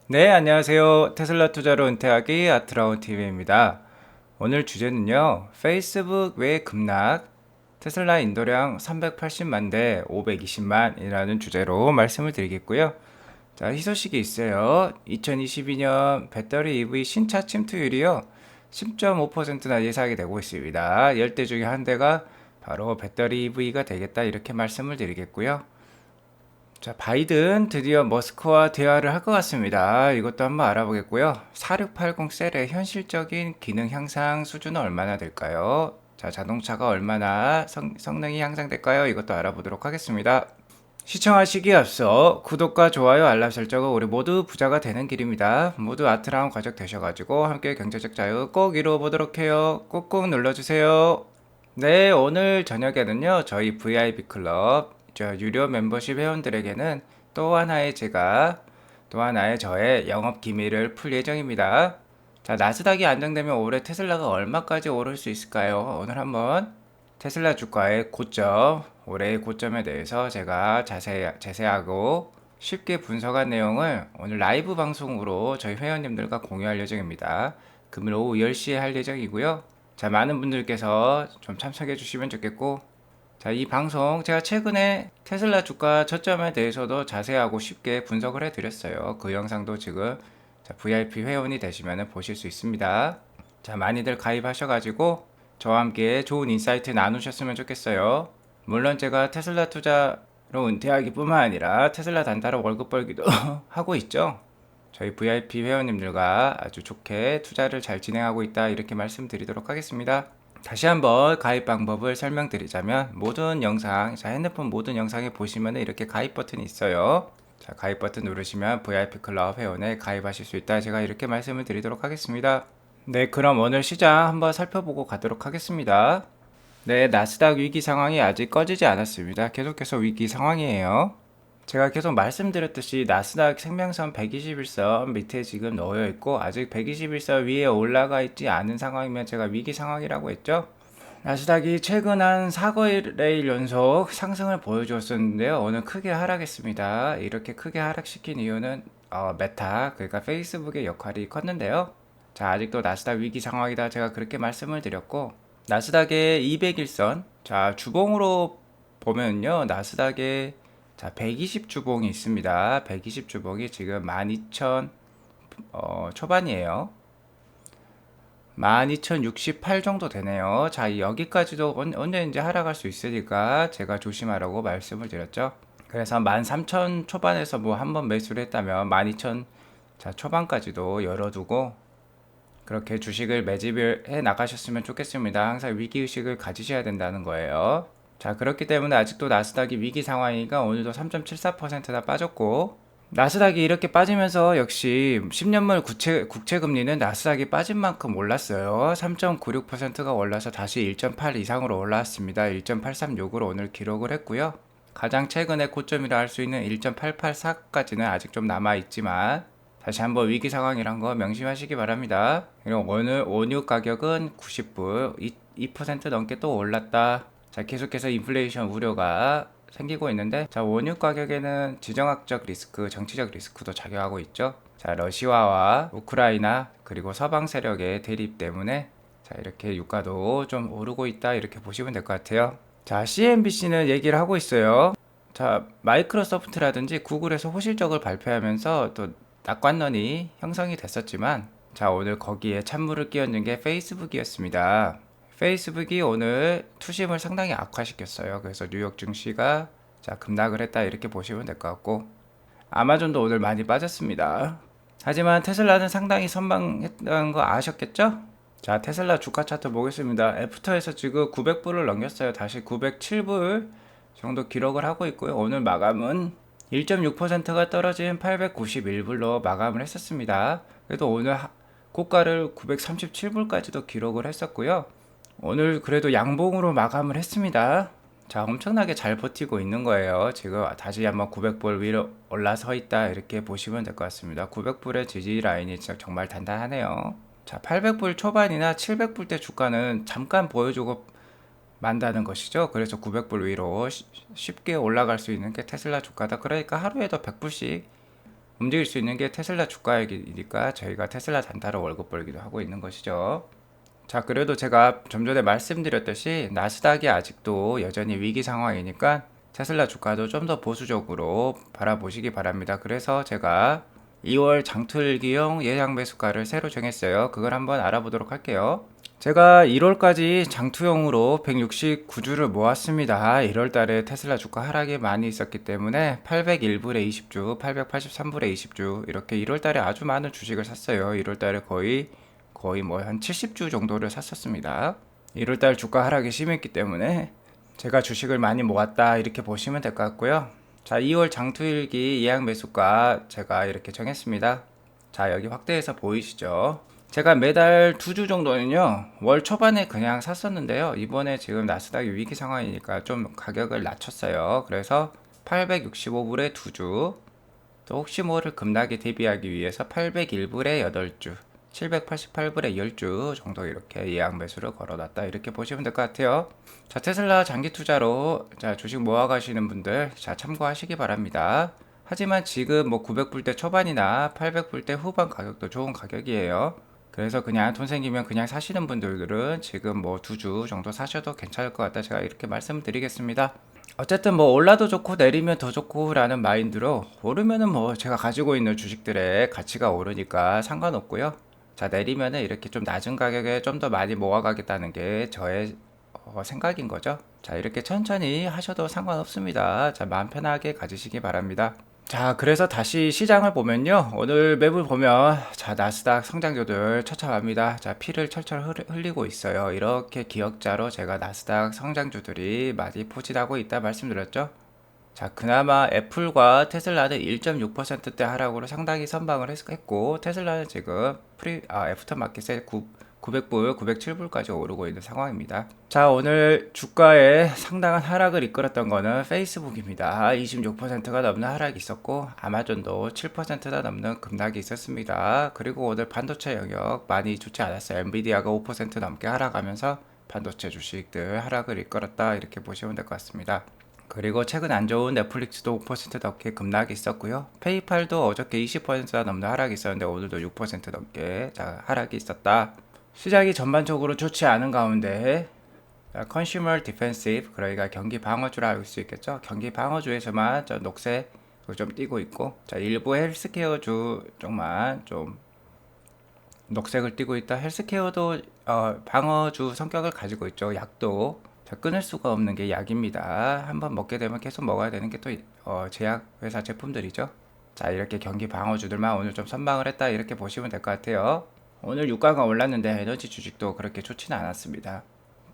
네, 안녕하세요. 테슬라 투자로 은퇴하기 아트라운 TV입니다. 오늘 주제는요, 페이스북 외 급락, 테슬라 인도량 380만 대 520만이라는 주제로 말씀을 드리겠고요. 자, 희소식이 있어요. 2022년 배터리 EV 신차 침투율이요, 10.5%나 예상이 되고 있습니다. 10대 중에 한 대가 바로 배터리 EV가 되겠다, 이렇게 말씀을 드리겠고요. 자, 바이든 드디어 머스크와 대화를 할 것 같습니다. 이것도 한번 알아보겠고요. 4680 셀의 현실적인 기능 향상 수준은 얼마나 될까요? 자, 자동차가 얼마나 성능이 향상될까요? 이것도 알아보도록 하겠습니다. 시청하시기에 앞서 구독과 좋아요, 알람 설정은 우리 모두 부자가 되는 길입니다. 모두 아트라운 가족 되셔가지고 함께 경제적 자유 꼭 이루어보도록 해요. 꾹꾹 눌러주세요. 네, 오늘 저녁에는요, 저희 VIP 클럽, 저 유료 멤버십 회원들에게는 또 하나의 저의 영업 기밀을 풀 예정입니다. 자, 나스닥이 안정되면 올해 테슬라가 얼마까지 오를 수 있을까요? 오늘 한번 테슬라 주가의 고점, 올해의 고점에 대해서 제가 자세하고 쉽게 분석한 내용을 오늘 라이브 방송으로 저희 회원님들과 공유할 예정입니다. 금요일 오후 10시에 할 예정이고요. 자, 많은 분들께서 좀 참석해 주시면 좋겠고, 자, 이 방송 제가 최근에 테슬라 주가 저점에 대해서도 자세하고 쉽게 분석을 해 드렸어요. 그 영상도 지금 VIP 회원이 되시면 보실 수 있습니다. 자, 많이들 가입하셔가지고 저와 함께 좋은 인사이트 나누셨으면 좋겠어요. 물론 제가 테슬라 투자로 은퇴하기뿐만 아니라 테슬라 단타로 월급 벌기도 하고 있죠. 저희 VIP 회원님들과 아주 좋게 투자를 잘 진행하고 있다, 이렇게 말씀드리도록 하겠습니다. 다시 한번 가입 방법을 설명드리자면, 모든 영상, 자, 핸드폰 모든 영상에 보시면 이렇게 가입 버튼이 있어요. 자, 가입 버튼 누르시면 VIP 클럽 회원에 가입하실 수 있다, 제가 이렇게 말씀을 드리도록 하겠습니다. 네, 그럼 오늘 시장 한번 살펴보고 가도록 하겠습니다. 네, 나스닥 위기 상황이 아직 꺼지지 않았습니다. 계속해서 위기 상황이에요. 제가 계속 말씀드렸듯이 나스닥 생명선 121선 밑에 지금 놓여 있고, 아직 121선 위에 올라가 있지 않은 상황이면 제가 위기 상황이라고 했죠. 나스닥이 최근 한 4거래일 연속 상승을 보여주었었는데요, 오늘 크게 하락했습니다. 이렇게 크게 하락시킨 이유는 메타, 그러니까 페이스북의 역할이 컸는데요. 자, 아직도 나스닥 위기 상황이다, 제가 그렇게 말씀을 드렸고, 나스닥의 201선, 자, 주봉으로 보면요, 나스닥의, 자, 120 주봉이 있습니다. 120 주봉이 지금 12,000 초반이에요. 12,068 정도 되네요. 자, 여기까지도 언제든지 하락할 수 있으니까 제가 조심하라고 말씀을 드렸죠. 그래서 13,000 초반에서 뭐 한번 매수를 했다면 12,000 자, 초반까지도 열어두고 그렇게 주식을 매집을 해 나가셨으면 좋겠습니다. 항상 위기의식을 가지셔야 된다는 거예요. 자, 그렇기 때문에 아직도 나스닥이 위기 상황이니까 오늘도 3.74%나 빠졌고, 나스닥이 이렇게 빠지면서 역시 10년물 국채금리는 나스닥이 빠진 만큼 올랐어요. 3.96%가 올라서 다시 1.8 이상으로 올라왔습니다. 1.836으로 오늘 기록을 했고요. 가장 최근에 고점이라 할 수 있는 1.884까지는 아직 좀 남아있지만, 다시 한번 위기 상황이란 거 명심하시기 바랍니다. 그리고 오늘 원유 가격은 90불, 2% 넘게 또 올랐다. 자, 계속해서 인플레이션 우려가 생기고 있는데, 자, 원유 가격에는 지정학적 리스크, 정치적 리스크도 작용하고 있죠. 자, 러시아와 우크라이나 그리고 서방 세력의 대립 때문에 자, 이렇게 유가도 좀 오르고 있다, 이렇게 보시면 될 것 같아요. 자, CNBC는 얘기를 하고 있어요. 자, 마이크로소프트라든지 구글에서 호실적을 발표하면서 또 낙관론이 형성이 됐었지만, 자, 오늘 거기에 찬물을 끼얹은 게 페이스북이었습니다. 페이스북이 오늘 투심을 상당히 악화시켰어요. 그래서 뉴욕 증시가 자, 급락을 했다, 이렇게 보시면 될 것 같고, 아마존도 오늘 많이 빠졌습니다. 하지만 테슬라는 상당히 선방했던 거 아셨겠죠? 자, 테슬라 주가 차트 보겠습니다. 애프터에서 지금 900불을 넘겼어요. 다시 907불 정도 기록을 하고 있고요. 오늘 마감은 1.6%가 떨어진 891불로 마감을 했었습니다. 그래도 오늘 고가를 937불까지도 기록을 했었고요. 오늘 그래도 양봉으로 마감을 했습니다. 자, 엄청나게 잘 버티고 있는 거예요. 지금 다시 한번 900불 위로 올라서 있다, 이렇게 보시면 될 것 같습니다. 900불의 지지 라인이 진짜 정말 단단하네요. 자, 800불 초반이나 700불대 주가는 잠깐 보여주고 만다는 것이죠. 그래서 900불 위로 쉽게 올라갈 수 있는 게 테슬라 주가다. 그러니까 하루에도 100불씩 움직일 수 있는 게 테슬라 주가이니까 저희가 테슬라 단타로 월급 벌기도 하고 있는 것이죠. 자, 그래도 제가 좀 전에 말씀드렸듯이 나스닥이 아직도 여전히 위기 상황이니까 테슬라 주가도 좀 더 보수적으로 바라보시기 바랍니다. 그래서 제가 2월 장투일기용 예상 매수가를 새로 정했어요. 그걸 한번 알아보도록 할게요. 제가 1월까지 장투용으로 169주를 모았습니다. 1월 달에 테슬라 주가 하락이 많이 있었기 때문에 801불에 20주, 883불에 20주 이렇게 1월 달에 아주 많은 주식을 샀어요. 1월 달에 거의 뭐 한 70주 정도를 샀었습니다. 1월 달 주가 하락이 심했기 때문에 제가 주식을 많이 모았다 이렇게 보시면 될 것 같고요. 자, 2월 장투일기 예약 매수가 제가 이렇게 정했습니다. 자, 여기 확대해서 보이시죠? 제가 매달 2주 정도는요, 월 초반에 그냥 샀었는데요. 이번에 지금 나스닥이 위기 상황이니까 좀 가격을 낮췄어요. 그래서 865불에 2주, 또 혹시 모를 급락에 대비하기 위해서 801불에 8주, 788불에 10주 정도 이렇게 예약 매수를 걸어놨다 이렇게 보시면 될 것 같아요. 자, 테슬라 장기 투자로 자, 주식 모아 가시는 분들 자, 참고하시기 바랍니다. 하지만 지금 뭐 900불대 초반이나 800불대 후반 가격도 좋은 가격이에요. 그래서 그냥 돈 생기면 그냥 사시는 분들은 지금 뭐 2주 정도 사셔도 괜찮을 것 같다 제가 이렇게 말씀드리겠습니다. 어쨌든 뭐 올라도 좋고 내리면 더 좋고 라는 마인드로 오르면은 뭐 제가 가지고 있는 주식들의 가치가 오르니까 상관없고요. 자, 내리면은 이렇게 좀 낮은 가격에 좀 더 많이 모아가겠다는 게 저의 생각인 거죠. 자, 이렇게 천천히 하셔도 상관없습니다. 자, 마음 편하게 가지시기 바랍니다. 자, 그래서 다시 시장을 보면요. 오늘 맵을 보면 자, 나스닥 성장주들 처참합니다. 자, 피를 철철 흘리고 있어요. 이렇게 기억자로 제가 나스닥 성장주들이 많이 포진하고 있다 말씀드렸죠. 자, 그나마 애플과 테슬라는 1.6%대 하락으로 상당히 선방을 했고, 테슬라는 지금 애프터마켓에 900불, 907불까지 오르고 있는 상황입니다. 자, 오늘 주가에 상당한 하락을 이끌었던 거는 페이스북입니다. 26%가 넘는 하락이 있었고, 아마존도 7%가 넘는 급락이 있었습니다. 그리고 오늘 반도체 영역 많이 좋지 않았어요. 엔비디아가 5% 넘게 하락하면서 반도체 주식들 하락을 이끌었다 이렇게 보시면 될 것 같습니다. 그리고 최근 안 좋은 넷플릭스도 5% 넘게 급락이 있었고요. 페이팔도 어저께 20%가 넘는 하락이 있었는데 오늘도 6% 넘게 하락이 있었다. 시장이 전반적으로 좋지 않은 가운데 컨슈머 디펜시브 그러니까 경기 방어주라 할 수 있겠죠. 경기 방어주에서만 녹색 좀 띄고 있고 자, 일부 헬스케어주 쪽만 좀 녹색을 띄고 있다. 헬스케어도 방어주 성격을 가지고 있죠. 약도 끊을 수가 없는 게 약입니다. 한번 먹게 되면 계속 먹어야 되는 게 또 제약 회사 제품들이죠. 자, 이렇게 경기 방어주들만 오늘 좀 선방을 했다 이렇게 보시면 될 것 같아요. 오늘 유가가 올랐는데 에너지 주식도 그렇게 좋지는 않았습니다.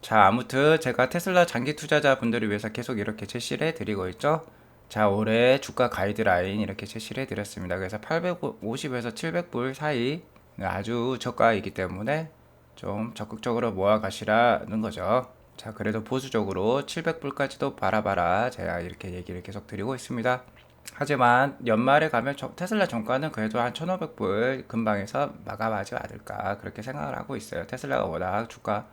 자, 아무튼 제가 테슬라 장기 투자자분들을 위해서 계속 이렇게 제시를 해드리고 있죠. 자, 올해 주가 가이드라인 이렇게 제시를 해드렸습니다. 그래서 850에서 700불 사이 아주 저가이기 때문에 좀 적극적으로 모아가시라는 거죠. 자, 그래도 보수적으로 700불까지도 바라봐라 제가 이렇게 얘기를 계속 드리고 있습니다. 하지만 연말에 가면 테슬라 종가는 그래도 한 1500불 근방에서 마감하지 않을까 그렇게 생각을 하고 있어요. 테슬라가 워낙 주가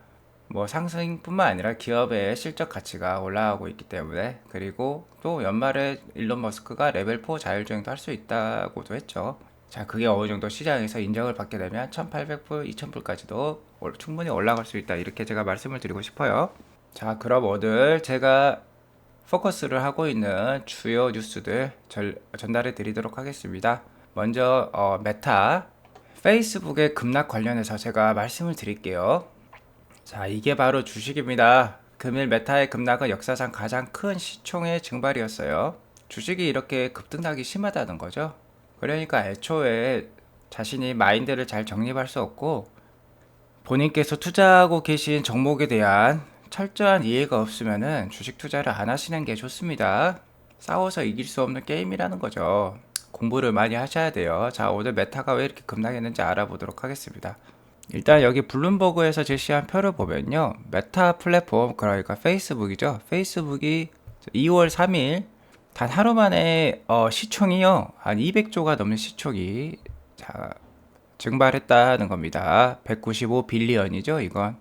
뭐 상승뿐만 아니라 기업의 실적 가치가 올라가고 있기 때문에 그리고 또 연말에 일론 머스크가 레벨 4 자율주행도 할 수 있다고도 했죠. 자, 그게 어느 정도 시장에서 인정을 받게 되면 1800불, 2000불까지도 충분히 올라갈 수 있다 이렇게 제가 말씀을 드리고 싶어요. 자, 그럼 오늘 제가 포커스를 하고 있는 주요 뉴스들 전달해 드리도록 하겠습니다. 먼저 메타 페이스북의 급락 관련해서 제가 말씀을 드릴게요. 자, 이게 바로 주식입니다. 금일 메타의 급락은 역사상 가장 큰 시총의 증발이었어요. 주식이 이렇게 급등락이 심하다는 거죠. 그러니까 애초에 자신이 마인드를 잘 정립할 수 없고 본인께서 투자하고 계신 종목에 대한 철저한 이해가 없으면은 주식 투자를 안 하시는 게 좋습니다. 싸워서 이길 수 없는 게임이라는 거죠. 공부를 많이 하셔야 돼요. 자, 오늘 메타가 왜 이렇게 급락했는지 알아보도록 하겠습니다. 일단 여기 블룸버그에서 제시한 표를 보면요. 메타 플랫폼 그러니까 페이스북이죠. 페이스북이 2월 3일 단 하루 만에 시총이요. 한 200조가 넘는 시총이 증발했다는 겁니다. 195 빌리언이죠, 이건.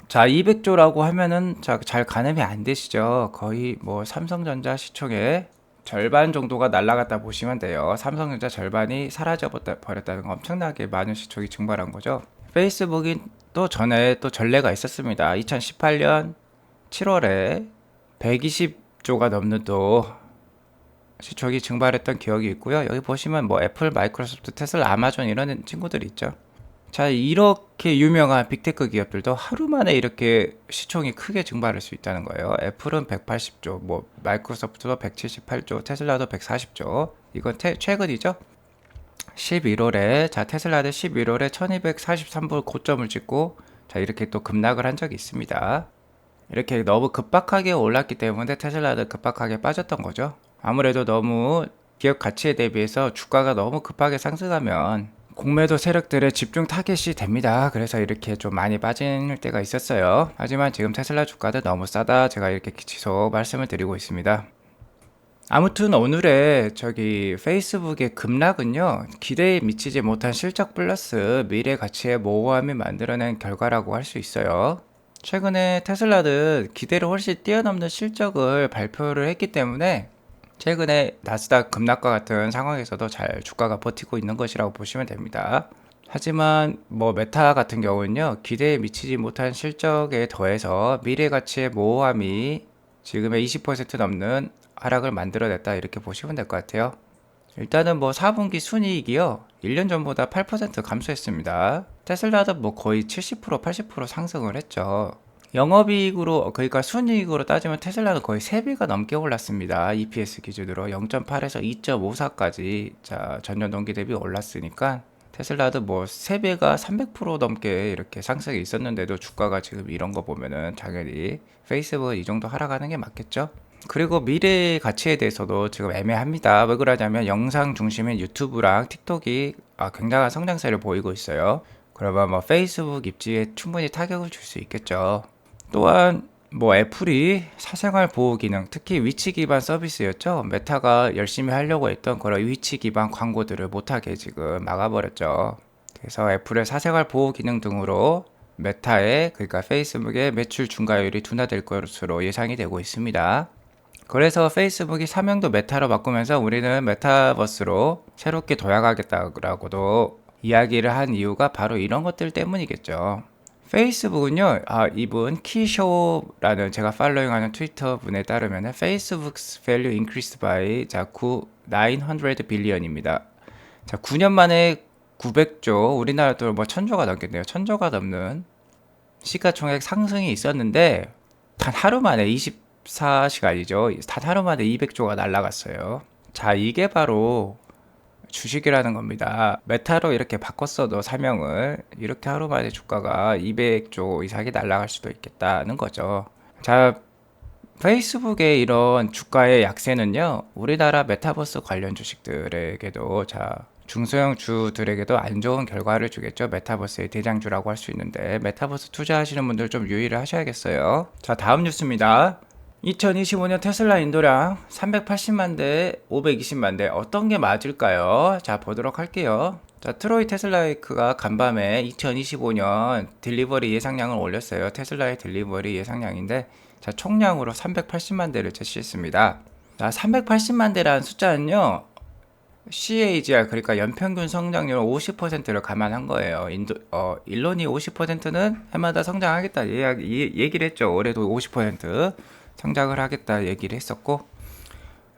자, 200조라고 하면은 잘 가늠이 안 되시죠? 거의 뭐 삼성전자 시총의 절반 정도가 날아갔다 보시면 돼요. 삼성전자 절반이 사라져 버렸다는 건 엄청나게 많은 시총이 증발한 거죠. 페이스북이 또 전에 또 전례가 있었습니다. 2018년 7월에 120조가 넘는 또 시총이 증발했던 기억이 있고요. 여기 보시면 뭐 애플, 마이크로소프트, 테슬라, 아마존 이런 친구들이 있죠. 자, 이렇게 유명한 빅테크 기업들도 하루 만에 이렇게 시총이 크게 증발할 수 있다는 거예요. 애플은 180조, 뭐 마이크로소프트도 178조, 테슬라도 140조. 이건 최근이죠. 11월에 자 테슬라는 11월에 1243불 고점을 찍고 자 이렇게 또 급락을 한 적이 있습니다. 이렇게 너무 급박하게 올랐기 때문에 테슬라도 급박하게 빠졌던 거죠. 아무래도 너무 기업 가치에 대비해서 주가가 너무 급하게 상승하면 공매도 세력들의 집중 타겟이 됩니다. 그래서 이렇게 좀 많이 빠질 때가 있었어요. 하지만 지금 테슬라 주가도 너무 싸다 제가 이렇게 계속 말씀을 드리고 있습니다. 아무튼 오늘의 페이스북의 급락은요, 기대에 미치지 못한 실적 플러스 미래 가치의 모호함이 만들어낸 결과라고 할 수 있어요. 최근에 테슬라는 기대를 훨씬 뛰어넘는 실적을 발표를 했기 때문에 최근에 나스닥 급락과 같은 상황에서도 잘 주가가 버티고 있는 것이라고 보시면 됩니다. 하지만 뭐 메타 같은 경우는요, 기대에 미치지 못한 실적에 더해서 미래 가치의 모호함이 지금의 20% 넘는 하락을 만들어냈다 이렇게 보시면 될 것 같아요. 일단은 뭐 4분기 순이익이요 1년 전보다 8% 감소했습니다. 테슬라도 뭐 거의 70% 80% 상승을 했죠. 영업이익으로 그러니까 순이익으로 따지면 테슬라는 거의 3배가 넘게 올랐습니다. EPS 기준으로 0.8에서 2.54까지 자 전년 동기 대비 올랐으니까 테슬라도 뭐 3배가 300% 넘게 이렇게 상승이 있었는데도 주가가 지금 이런 거 보면은 당연히 페이스북은 이 정도 하락하는 게 맞겠죠. 그리고 미래의 가치에 대해서도 지금 애매합니다. 왜 그러냐면 영상 중심인 유튜브랑 틱톡이 굉장한 성장세를 보이고 있어요. 그러면 뭐 페이스북 입지에 충분히 타격을 줄 수 있겠죠. 또한 뭐 애플이 사생활 보호 기능, 특히 위치 기반 서비스였죠. 메타가 열심히 하려고 했던 그런 위치 기반 광고들을 못하게 지금 막아버렸죠. 그래서 애플의 사생활 보호 기능 등으로 메타의 그러니까 페이스북의 매출 증가율이 둔화될 것으로 예상이 되고 있습니다. 그래서 페이스북이 사명도 메타로 바꾸면서 우리는 메타버스로 새롭게 도약하겠다라고도 이야기를 한 이유가 바로 이런 것들 때문이겠죠. 페이스북은요, 이분 키쇼라는 제가 팔로잉하는 트위터 분에 따르면 Facebook's value increased by 900 billion입니다. 자, 9년 만에 900조, 우리나라도 뭐 1000조가 넘겠네요. 1000조가 넘는 시가총액 상승이 있었는데 단 하루 만에 24시간이죠. 단 하루 만에 200조가 날라갔어요. 자, 이게 바로 주식이라는 겁니다. 메타로 이렇게 바꿨어도 사명을 이렇게 하루 만에 주가가 200조 이상이 날아갈 수도 있겠다는 거죠. 자, 페이스북의 이런 주가의 약세는요, 우리나라 메타버스 관련 주식들에게도 중소형 주들에게도 안 좋은 결과를 주겠죠. 메타버스의 대장주라고 할 수 있는데 메타버스 투자하시는 분들 좀 유의를 하셔야겠어요. 자, 다음 뉴스입니다. 2025년 테슬라 인도량 380만 대, 520만 대 어떤 게 맞을까요? 자, 보도록 할게요. 자, 트로이 테슬라이크가 간밤에 2025년 딜리버리 예상량을 올렸어요. 테슬라의 딜리버리 예상량인데 자, 총량으로 380만 대를 제시했습니다. 자, 380만 대라는 숫자는요. CAGR 그러니까 연평균 성장률 50%를 감안한 거예요. 일론이 50%는 해마다 성장하겠다 얘기를 했죠. 올해도 50% 성장을 하겠다 얘기를 했었고,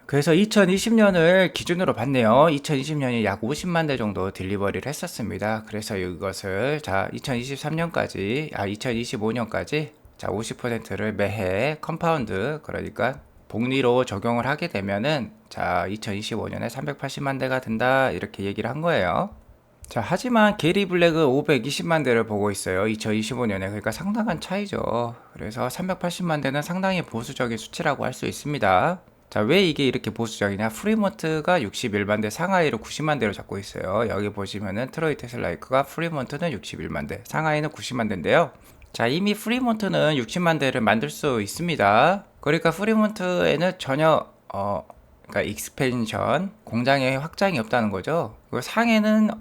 그래서 2020년을 기준으로 봤네요. 2020년이 약 50만 대 정도 딜리버리를 했었습니다. 그래서 이것을 2025년까지 50%를 매해 컴파운드 그러니까 복리로 적용을 하게 되면은 2025년에 380만 대가 된다 이렇게 얘기를 한 거예요. 자, 하지만 게리 블랙은 520만 대를 보고 있어요. 2025년에. 그러니까 상당한 차이죠. 그래서 380만 대는 상당히 보수적인 수치라고 할 수 있습니다. 자, 왜 이게 이렇게 보수적이냐? 프리먼트가 61만 대, 상하이를 90만 대로 잡고 있어요. 여기 보시면은 트로이 테슬라이크가 프리먼트는 61만 대, 상하이는 90만 대인데요. 자, 이미 프리먼트는 60만 대를 만들 수 있습니다. 그러니까 프리먼트에는 전혀 그러니까 익스펜션, 공장의 확장이 없다는 거죠. 그리고 상해는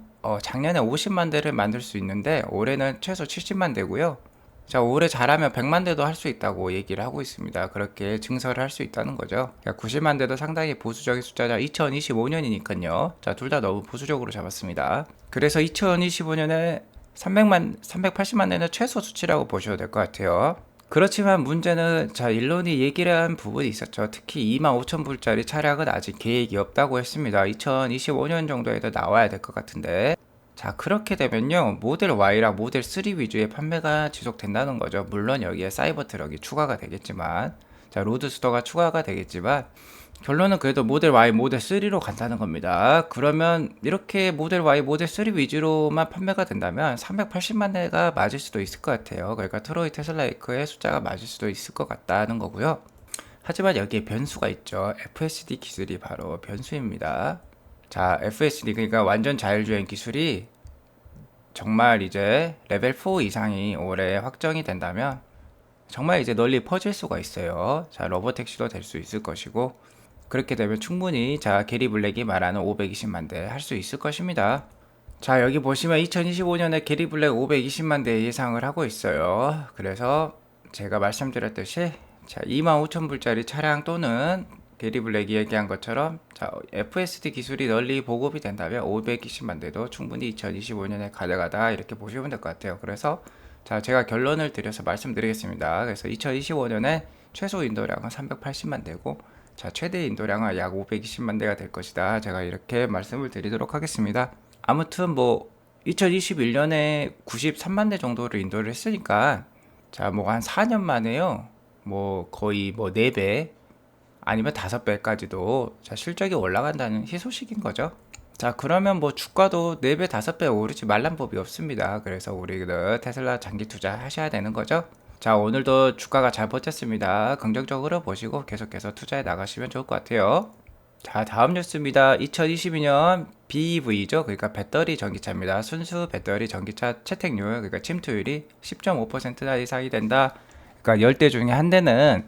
작년에 50만 대를 만들 수 있는데 올해는 최소 70만 대고요. 자, 올해 잘하면 100만 대도 할 수 있다고 얘기를 하고 있습니다. 그렇게 증설을 할 수 있다는 거죠. 90만 대도 상당히 보수적인 숫자죠. 2025년이니까요. 자, 둘 다 너무 보수적으로 잡았습니다. 그래서 2025년에 380만 대는 최소 수치라고 보셔도 될 것 같아요. 그렇지만 문제는 자, 일론이 얘기를 한 부분이 있었죠. 특히 25,000불짜리 차량은 아직 계획이 없다고 했습니다. 2025년 정도에도 나와야 될 것 같은데, 자, 그렇게 되면요, 모델 Y랑 모델 3 위주의 판매가 지속된다는 거죠. 물론 여기에 사이버 트럭이 추가가 되겠지만, 자, 로드스터가 추가가 되겠지만, 결론은 그래도 모델 Y, 모델 3로 간다는 겁니다. 그러면 이렇게 모델 Y, 모델 3 위주로만 판매가 된다면 380만 대가 맞을 수도 있을 것 같아요. 그러니까 트로이 테슬라 에크의 숫자가 맞을 수도 있을 것 같다는 거고요. 하지만 여기에 변수가 있죠. FSD 기술이 바로 변수입니다. 자, FSD, 그러니까 완전 자율주행 기술이 정말 이제 레벨 4 이상이 올해 확정이 된다면 정말 이제 널리 퍼질 수가 있어요. 자, 로보택시도 될 수 있을 것이고, 그렇게 되면 충분히 자, 게리 블랙이 말하는 520만 대 할 수 있을 것입니다. 자, 여기 보시면 2025년에 게리 블랙 520만 대 예상을 하고 있어요. 그래서 제가 말씀드렸듯이 자, 25,000불짜리 차량 또는 게리 블랙이 얘기한 것처럼 자, FSD 기술이 널리 보급이 된다면 520만 대도 충분히 2025년에 가져가다 이렇게 보시면 될 것 같아요. 그래서 자, 제가 결론을 드려서 말씀드리겠습니다. 그래서 2025년에 최소 인도량은 380만 대고 자, 최대 인도량은 약 520만 대가 될 것이다. 제가 이렇게 말씀을 드리도록 하겠습니다. 아무튼 뭐 2021년에 93만 대 정도를 인도를 했으니까 자, 뭐 한 4년 만에요. 뭐 거의 뭐 4배 아니면 5배까지도 자, 실적이 올라간다는 희소식인 거죠. 자, 그러면 뭐 주가도 4배, 5배 오르지 말란 법이 없습니다. 그래서 우리들 테슬라 장기 투자 하셔야 되는 거죠. 자, 오늘도 주가가 잘 버텼습니다. 긍정적으로 보시고 계속해서 투자해 나가시면 좋을 것 같아요. 자, 다음 뉴스입니다. 2022년 BEV죠. 그러니까 배터리 전기차입니다. 순수 배터리 전기차 채택률, 그러니까 침투율이 10.5%나 이상이 된다. 그러니까 10대 중에 한 대는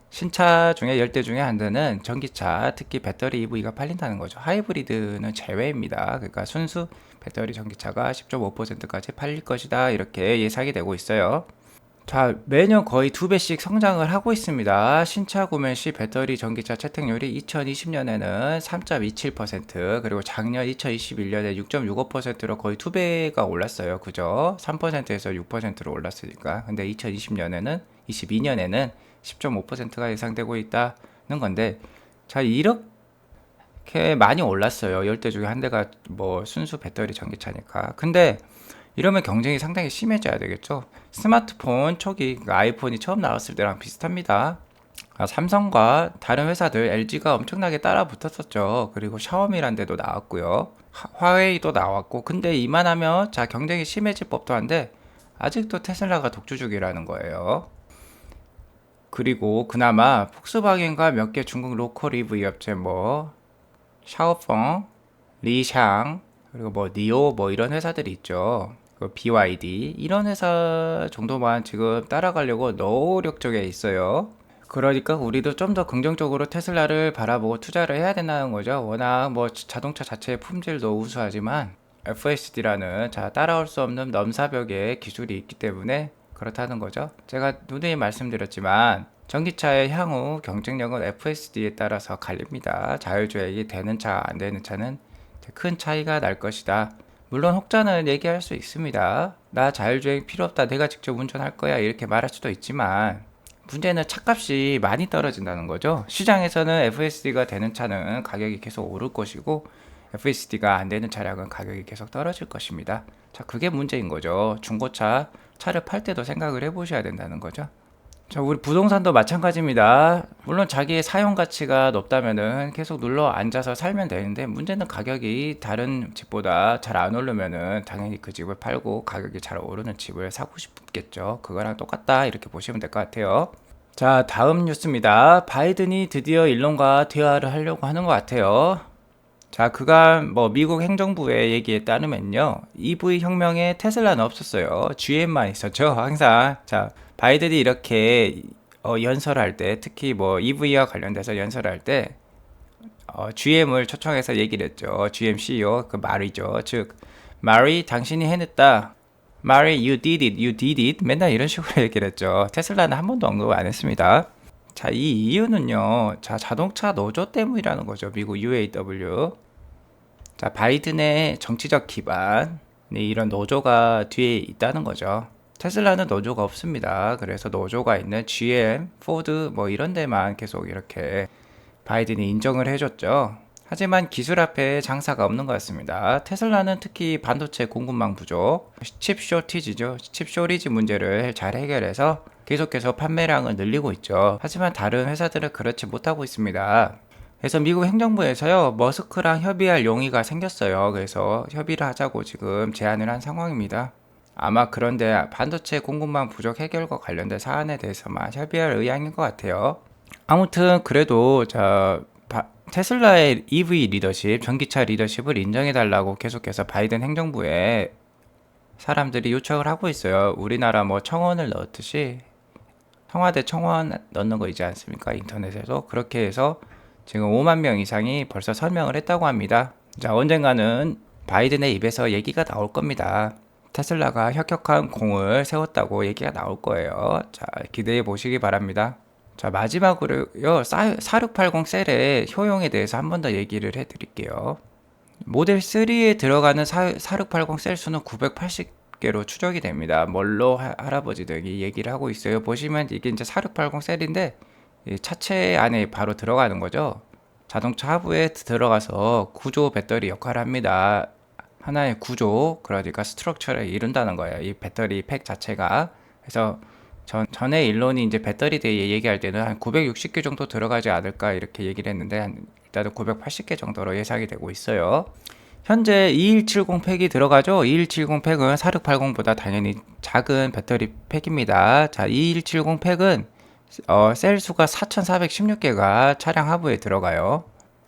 신차 중에 10대 중에 한 대는 전기차, 특히 배터리 EV가 팔린다는 거죠. 하이브리드는 제외입니다. 그러니까 순수 배터리 전기차가 10.5%까지 팔릴 것이다. 이렇게 예상이 되고 있어요. 자, 매년 거의 2배씩 성장을 하고 있습니다. 신차 구매 시 배터리 전기차 채택률이 2020년에는 3.27%, 그리고 작년 2021년에 6.65%로 거의 2배가 올랐어요. 그죠? 3%에서 6%로 올랐으니까. 근데 2020년에는, 22년에는 10.5%가 예상되고 있다는 건데, 자, 이렇게 많이 올랐어요. 10대 중에 한 대가 뭐 순수 배터리 전기차니까. 근데 이러면 경쟁이 상당히 심해져야 되겠죠. 스마트폰 초기, 그러니까 아이폰이 처음 나왔을 때랑 비슷합니다. 삼성과 다른 회사들, LG가 엄청나게 따라 붙었었죠. 그리고 샤오미란 데도 나왔고요. 화웨이도 나왔고. 근데 이만하면 자, 경쟁이 심해질 법도 한데 아직도 테슬라가 독주적이라는 거예요. 그리고 그나마 폭스바겐과 몇 개 중국 로컬 EV 업체 뭐 샤오펑, 리샹, 그리고 뭐 니오 뭐 이런 회사들이 있죠. 그 BYD 이런 회사 정도만 지금 따라가려고 노력 중에 있어요. 그러니까 우리도 좀 더 긍정적으로 테슬라를 바라보고 투자를 해야 된다는 거죠. 워낙 뭐 자동차 자체의 품질도 우수하지만 FSD라는 자, 따라올 수 없는 넘사벽의 기술이 있기 때문에 그렇다는 거죠. 제가 누누이 말씀드렸지만 전기차의 향후 경쟁력은 FSD에 따라서 갈립니다. 자율주행이 되는 차, 안 되는 차는 큰 차이가 날 것이다. 물론 혹자는 얘기할 수 있습니다. 나 자율주행 필요 없다. 내가 직접 운전할 거야. 이렇게 말할 수도 있지만 문제는 차값이 많이 떨어진다는 거죠. 시장에서는 FSD가 되는 차는 가격이 계속 오를 것이고 FSD가 안 되는 차량은 가격이 계속 떨어질 것입니다. 자, 그게 문제인 거죠. 중고차 차를 팔 때도 생각을 해보셔야 된다는 거죠. 자, 우리 부동산도 마찬가지입니다. 물론 자기의 사용 가치가 높다면은 계속 눌러 앉아서 살면 되는데 문제는 가격이 다른 집보다 잘 안 오르면은 당연히 그 집을 팔고 가격이 잘 오르는 집을 사고 싶겠죠. 그거랑 똑같다 이렇게 보시면 될 것 같아요. 자, 다음 뉴스입니다. 바이든이 드디어 일론과 대화를 하려고 하는 것 같아요. 자, 그간 뭐 미국 행정부의 얘기에 따르면요, EV 혁명에 테슬라는 없었어요. GM만 있었죠, 항상. 자, 바이든이 이렇게 연설할 때, 특히 뭐 EV와 관련돼서 연설할 때 GM을 초청해서 얘기를 했죠. GM CEO 그 말이죠. 즉, 말이 당신이 해냈다. Mary, you did it, you did it. 맨날 이런 식으로 얘기를 했죠. 테슬라는 한 번도 언급 안 했습니다. 자, 이 이유는요. 자, 자동차 노조 때문이라는 거죠. 미국 UAW. 자, 바이든의 정치적 기반. 네, 이런 노조가 뒤에 있다는 거죠. 테슬라는 노조가 없습니다. 그래서 노조가 있는 GM, 포드 뭐 이런 데만 계속 이렇게 바이든이 인정을 해줬죠. 하지만 기술 앞에 장사가 없는 것 같습니다. 테슬라는 특히 반도체 공급망 부족, 칩 쇼티지죠. 칩 쇼리지 문제를 잘 해결해서 계속해서 판매량을 늘리고 있죠. 하지만 다른 회사들은 그렇지 못하고 있습니다. 그래서 미국 행정부에서요, 머스크랑 협의할 용의가 생겼어요. 그래서 협의를 하자고 지금 제안을 한 상황입니다. 아마 그런데 반도체 공급망 부족 해결과 관련된 사안에 대해서만 협의할 의향인 것 같아요. 아무튼 그래도 테슬라의 EV 리더십, 전기차 리더십을 인정해달라고 계속해서 바이든 행정부에 사람들이 요청을 하고 있어요. 우리나라 뭐 청원을 넣었듯이 청와대 청원 넣는 거 있지 않습니까? 인터넷에서. 그렇게 해서 지금 5만 명 이상이 벌써 설명을 했다고 합니다. 자, 언젠가는 바이든의 입에서 얘기가 나올 겁니다. 테슬라가 혁혁한 공을 세웠다고 얘기가 나올 거예요. 자, 기대해 보시기 바랍니다. 자, 마지막으로요, 4680 셀의 효용에 대해서 한 번 더 얘기를 해드릴게요. 모델 3에 들어가는 4680 셀 수는 980개로 추정이 됩니다. 멀로 할아버지들이 얘기를 하고 있어요. 보시면 이게 이제 4680 셀인데 이 차체 안에 바로 들어가는 거죠. 자동차 하부에 들어가서 구조 배터리 역할을 합니다. 하나의 구조, 그러니까 스트럭처를 이룬다는 거예요. 이 배터리 팩 자체가. 그래서 전에 일론이 이제 배터리 대에 얘기할 때는 한 960개 정도 들어가지 않을까 이렇게 얘기를 했는데 일단은 980개 정도로 예상이 되고 있어요. 현재 2170 팩이 들어가죠. 2170 팩은 4680보다 당연히 작은 배터리 팩입니다. 자, 2170 팩은 셀 수가 4416개가 차량 하부에 들어가요.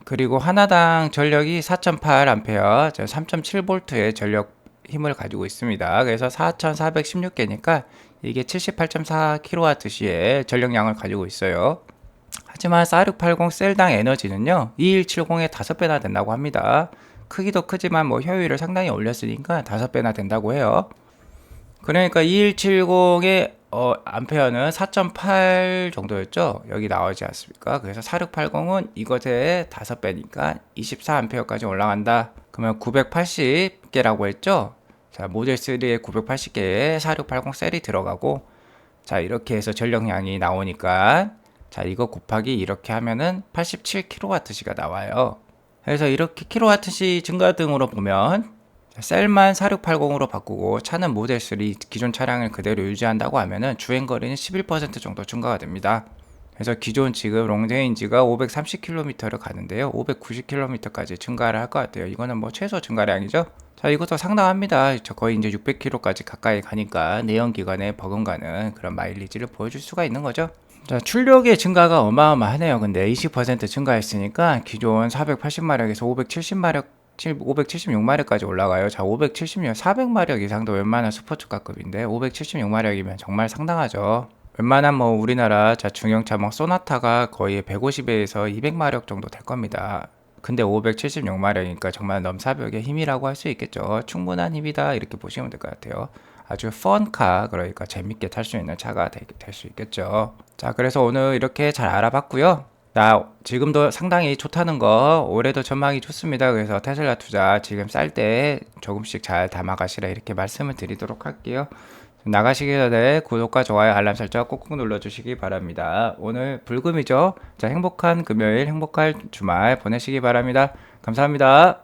그리고 하나당 전력이 4.8A, 3.7V의 전력 힘을 가지고 있습니다. 그래서 4416개니까 이게 78.4kWh의 전력량을 가지고 있어요. 하지만 4680 셀당 에너지는요, 2170의 5배나 된다고 합니다. 크기도 크지만 뭐 효율을 상당히 올렸으니까 5배나 된다고 해요. 그러니까 2170의 암페어는 4.8 정도였죠. 여기 나오지 않습니까? 그래서 4680은 이것의 5배니까 24암페어까지 올라간다. 그러면 980개라고 했죠. 자, 모델 3에 980개의 4680 셀이 들어가고, 자, 이렇게 해서 전력량이 나오니까, 자, 이거 곱하기 이렇게 하면은 87kWh가 나와요. 그래서 이렇게 kWh 증가 등으로 보면 셀만 4680으로 바꾸고 차는 모델 3 기존 차량을 그대로 유지한다고 하면은 주행거리는 11% 정도 증가가 됩니다. 그래서 기존 지금 롱레인지가 530km를 가는데요, 590km까지 증가를 할 것 같아요. 이거는 뭐 최소 증가량이죠. 자, 이것도 상당합니다. 거의 이제 600km까지 가까이 가니까 내연기관에 버금가는 그런 마일리지를 보여줄 수가 있는 거죠. 자, 출력의 증가가 어마어마하네요. 근데 20% 증가했으니까 기존 480마력에서 576마력까지 올라가요. 자, 576, 400마력 이상도 웬만한 스포츠카급인데 576마력이면 정말 상당하죠. 웬만한 뭐 우리나라 중형차 뭐 소나타가 거의 150에서 200마력 정도 될 겁니다. 근데 576마력이니까 정말 넘사벽의 힘이라고 할 수 있겠죠. 충분한 힘이다 이렇게 보시면 될 것 같아요. 아주 펀카, 그러니까 재밌게 탈 수 있는 차가 될 수 있겠죠. 자, 그래서 오늘 이렇게 잘 알아봤고요. 나 지금도 상당히 좋다는 거, 올해도 전망이 좋습니다. 그래서 테슬라 투자 지금 쌀 때 조금씩 잘 담아가시라 이렇게 말씀을 드리도록 할게요. 나가시기 전에 구독과 좋아요, 알람 설정 꾹꾹 눌러주시기 바랍니다. 오늘 불금이죠. 자, 행복한 금요일, 행복한 주말 보내시기 바랍니다. 감사합니다.